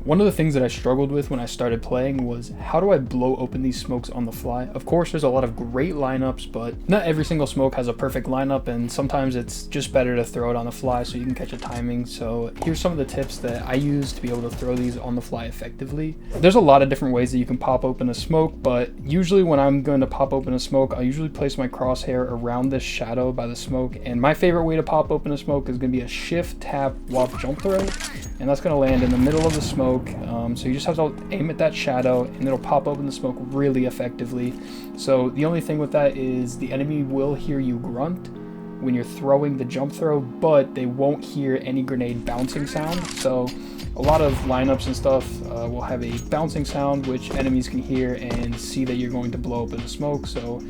One of the things that I struggled with when I started playing was how do I blow open these smokes on the fly? Of course, there's a lot of great lineups, but not every single smoke has a perfect lineup, and sometimes it's just better to throw it on the fly so you can catch a timing. So here's some of the tips that I use to be able to throw these on the fly effectively. There's a lot of different ways that you can pop open a smoke, but usually when I'm going to pop open a smoke, I'll usually place my crosshair around this shadow by the smoke, and my favorite way to pop open a smoke is going to be a shift, tap, waft, jump throw, and that's going to land in the middle of the smoke. So you just have to aim at that shadow and it'll pop open the smoke really effectively. So the only thing with that is the enemy will hear you grunt when you're throwing the jump throw, but they won't hear any grenade bouncing sound. So a lot of lineups and stuff will have a bouncing sound which enemies can hear and see that you're going to blow open the smoke. So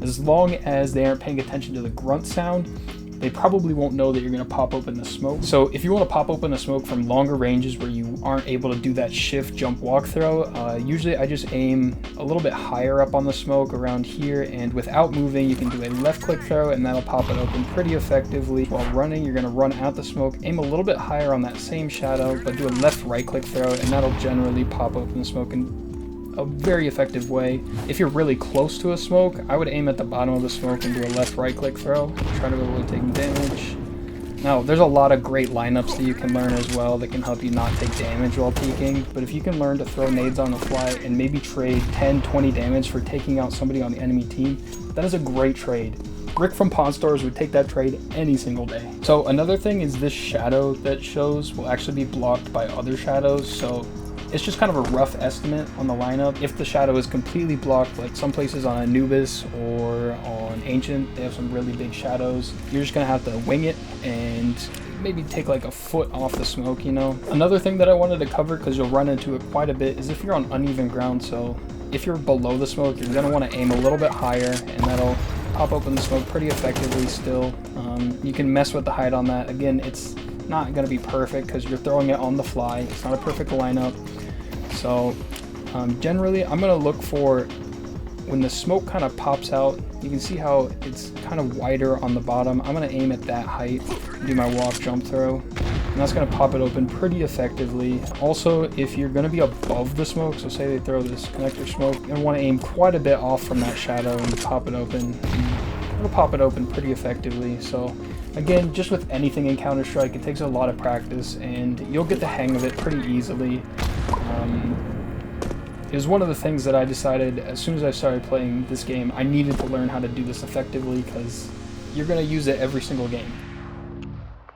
as long as they aren't paying attention to the grunt sound, they probably won't know that you're going to pop open the smoke. So if you want to pop open a smoke from longer ranges where you aren't able to do that shift, jump, walk throw, usually I just aim a little bit higher up on the smoke around here, and without moving you can do a left click throw and that'll pop it open pretty effectively. While running, you're going to run at the smoke, aim a little bit higher on that same shadow, but do a left right click throw and that'll generally pop open the smoke in a very effective way. If you're really close to a smoke, I would aim at the bottom of the smoke and do a left right click throw, try to avoid taking damage. Now there's a lot of great lineups that you can learn as well that can help you not take damage while peeking, but if you can learn to throw nades on the fly and maybe trade 10-20 damage for taking out somebody on the enemy team, that is a great trade. Rick from Pawn Stores would take that trade any single day. So another thing is this shadow that shows will actually be blocked by other shadows, so it's just kind of a rough estimate on the lineup. If the shadow is completely blocked, like some places on Anubis or on Ancient, they have some really big shadows, you're just gonna have to wing it and maybe take like a foot off the smoke, you know? Another thing that I wanted to cover, because you'll run into it quite a bit, is if you're on uneven ground. So if you're below the smoke, you're gonna wanna aim a little bit higher and that'll pop open the smoke pretty effectively still. You can mess with the height on that. Again, it's not going to be perfect because you're throwing it on the fly. It's not a perfect lineup. So generally I'm going to look for when the smoke kind of pops out, you can see how it's kind of wider on the bottom. I'm going to aim at that height, do my walk jump throw, and that's going to pop it open pretty effectively. Also, if you're going to be above the smoke, so say they throw this connector smoke, you're going to want to aim quite a bit off from that shadow and pop it open. It'll pop it open pretty effectively. So again, just with anything in Counter-Strike, it takes a lot of practice and you'll get the hang of it pretty easily. It was one of the things that I decided as soon as I started playing this game, I needed to learn how to do this effectively because you're going to use it every single game.